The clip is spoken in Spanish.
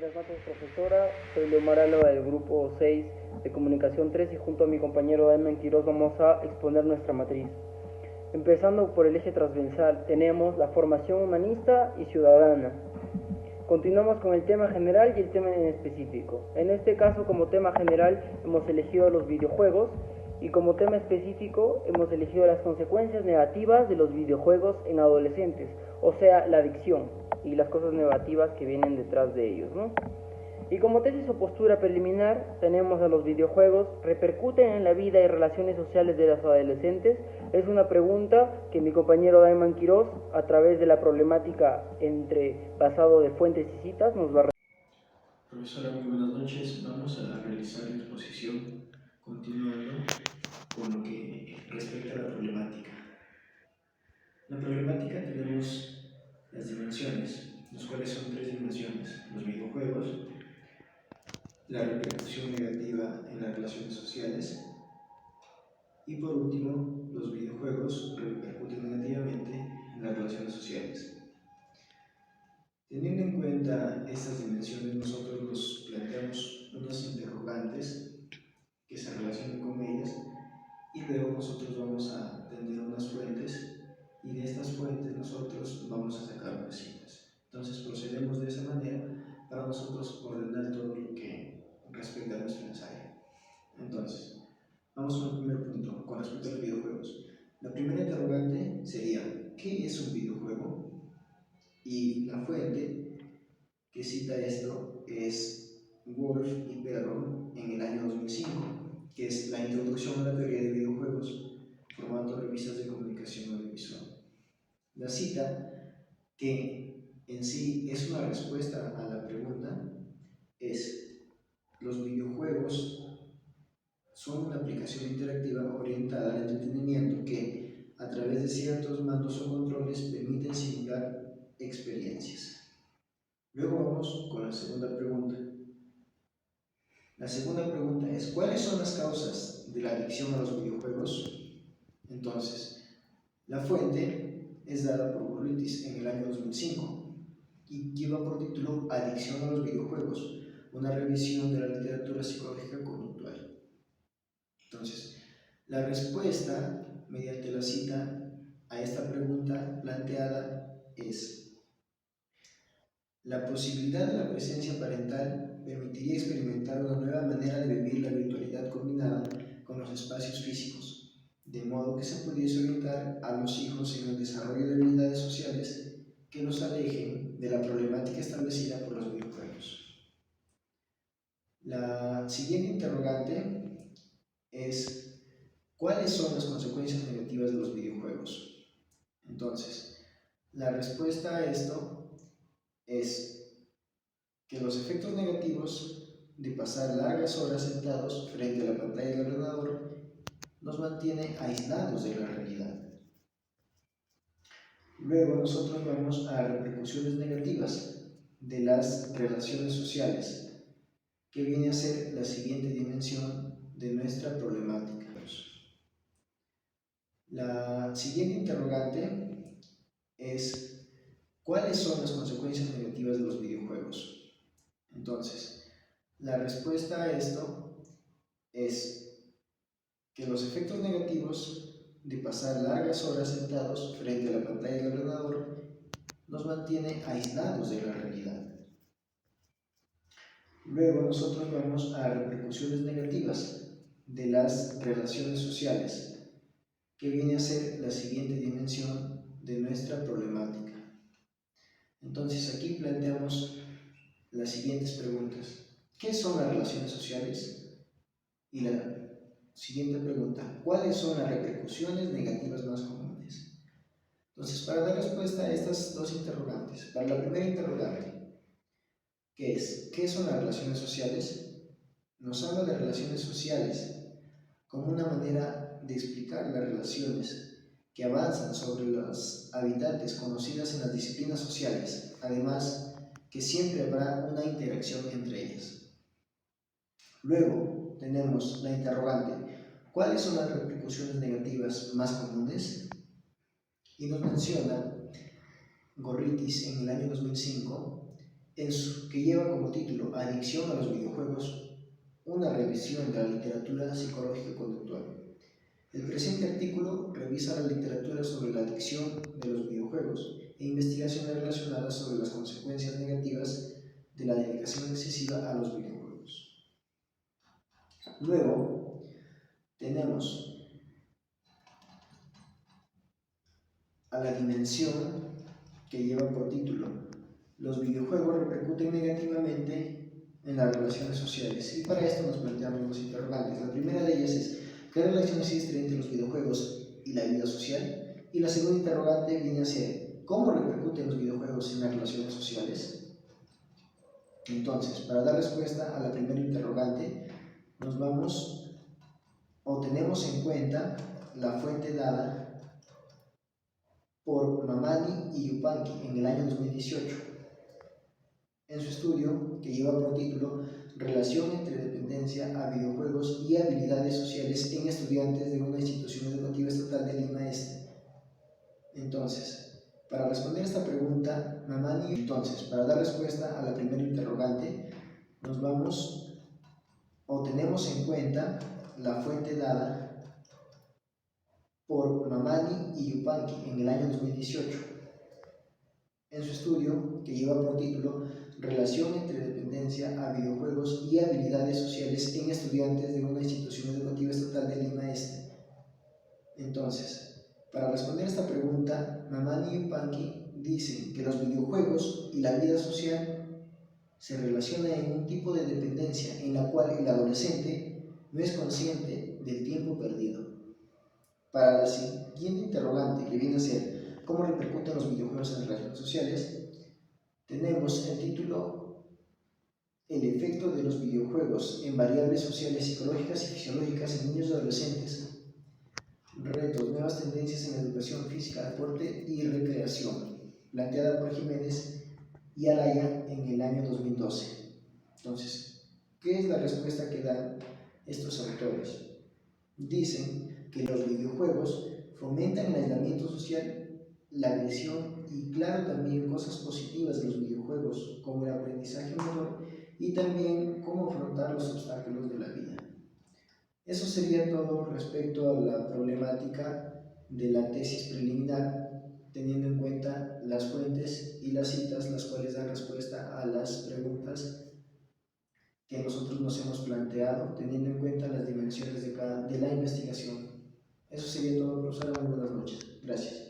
Buenas noches, profesora. Soy Leomar Álava del grupo 6 de Comunicación 3 y junto a mi compañero Damián Quiroz vamos a exponer nuestra matriz. Empezando por el eje transversal, tenemos la formación humanista y ciudadana. Continuamos con el tema general y el tema en específico. En este caso, como tema general, hemos elegido los videojuegos y como tema específico hemos elegido las consecuencias negativas de los videojuegos en adolescentes, o sea, la adicción y las cosas negativas que vienen detrás de ellos, ¿no? Y como tesis o postura preliminar, tenemos a los videojuegos, ¿repercuten en la vida y relaciones sociales de los adolescentes? Es una pregunta que mi compañero Daiman Quiroz, a través de la problemática basado de fuentes y citas, nos va a... Profesora, muy buenas noches. Vamos a realizar la exposición continuando con lo que respecta a la problemática. En la problemática tenemos las dimensiones, las cuales son tres dimensiones: los videojuegos, la repercusión negativa en las relaciones sociales y por último, los videojuegos repercuten negativamente en las relaciones sociales. Teniendo en cuenta estas dimensiones, nosotros nos planteamos unas interrogantes que se relacionen con ellas y luego nosotros vamos a tener unas fuentes y de estas fuentes nosotros vamos a sacar unas citas. Entonces procedemos de esa manera para nosotros ordenar todo lo que respecta a nuestro ensayo. Entonces, vamos con el primer punto con respecto a los videojuegos. La primera interrogante sería: ¿qué es un videojuego? Y la fuente que cita esto es Wolf y Perron en el año 2005, que es la introducción a la teoría de videojuegos, formato revistas de comunicación audiovisual. La cita, que en sí es una respuesta a la pregunta, es: los videojuegos son una aplicación interactiva orientada al entretenimiento que, a través de ciertos mandos o controles, permiten simular experiencias. Luego vamos con la segunda pregunta. La segunda pregunta es: ¿cuáles son las causas de la adicción a los videojuegos? Entonces, la fuente es dada por Burritis en el año 2005 y lleva por título Adicción a los videojuegos, una revisión de la literatura psicológica conductual. Entonces, la respuesta mediante la cita a esta pregunta planteada es: la posibilidad de la presencia parental permitiría experimentar una nueva manera de vivir la virtualidad combinada con los espacios físicos, de modo que se pudiese orientar a los hijos en el desarrollo de habilidades sociales que los alejen de la problemática establecida por los videojuegos. La siguiente interrogante es: ¿cuáles son las consecuencias negativas de los videojuegos? Entonces, la respuesta a esto es que los efectos negativos de pasar largas horas sentados frente a la pantalla del ordenador nos mantiene aislados de la realidad. Luego nosotros vamos a repercusiones negativas de las relaciones sociales, que viene a ser la siguiente dimensión de nuestra problemática. La siguiente interrogante es: ¿cuáles son las consecuencias negativas de los videojuegos? Entonces, la respuesta a esto es que los efectos negativos de pasar largas horas sentados frente a la pantalla del ordenador nos mantiene aislados de la realidad. Luego nosotros vamos a repercusiones negativas de las relaciones sociales, que viene a ser la siguiente dimensión de nuestra problemática. Entonces aquí planteamos las siguientes preguntas: ¿qué son las relaciones sociales? Y la siguiente pregunta: ¿cuáles son las repercusiones negativas más comunes? Entonces, para dar respuesta a estas dos interrogantes, para la primera interrogante, que es: ¿qué son las relaciones sociales?, nos habla de relaciones sociales como una manera de explicar las relaciones que avanzan sobre los habitantes conocidas en las disciplinas sociales, además que siempre habrá una interacción entre ellas. Luego tenemos la interrogante: ¿cuáles son las repercusiones negativas más comunes? Y nos menciona Gorritis en el año 2005 que lleva como título Adicción a los videojuegos, una revisión de la literatura psicológico-conductual. El presente artículo revisa la literatura sobre la adicción de los videojuegos e investigaciones relacionadas sobre las consecuencias negativas de la dedicación excesiva a los videojuegos. Luego tenemos a la dimensión que lleva por título Los videojuegos repercuten negativamente en las relaciones sociales, y para esto nos planteamos los interrogantes. La primera de ellas es: ¿qué relación existe entre los videojuegos y la vida social? Y la segunda interrogante viene a ser: ¿cómo repercuten los videojuegos en las relaciones sociales? Entonces, para dar respuesta a la primera interrogante, nos vamos o tenemos en cuenta la fuente dada por Mamani y Yupanqui en el año 2018, en su estudio que lleva por título Relación entre dependencia a videojuegos y habilidades sociales en estudiantes de una institución educativa estatal de Lima Este. Entonces, para responder esta pregunta, para dar respuesta a la primera interrogante, nos vamos o tenemos en cuenta la fuente dada por Mamani y Yupanqui en el año 2018, en su estudio que lleva por título Relación entre dependencia a videojuegos y habilidades sociales en estudiantes de una institución educativa estatal de Lima Este. Entonces, para responder esta pregunta, Mamani y Yupanqui dicen que los videojuegos y la vida social se relacionan en un tipo de dependencia en la cual el adolescente no es consciente del tiempo perdido. Para la siguiente interrogante, que viene a ser ¿cómo repercuten los videojuegos en las relaciones sociales?, tenemos el título El efecto de los videojuegos en variables sociales, psicológicas y fisiológicas en niños y adolescentes. Retos, nuevas tendencias en la educación física, deporte y recreación, planteada por Jiménez y Araya en el año 2012. Entonces, ¿qué es la respuesta que dan estos autores? Dicen que los videojuegos fomentan el aislamiento social, la agresión y, claro, también cosas positivas de los videojuegos, como el aprendizaje motor y también cómo afrontar los obstáculos de la vida. Eso sería todo respecto a la problemática de la tesis preliminar, teniendo en cuenta las fuentes y las citas, las cuales dan respuesta a las preguntas que nosotros nos hemos planteado, teniendo en cuenta las dimensiones de la investigación. Eso sería todo, profesora. Muy buenas noches. Gracias.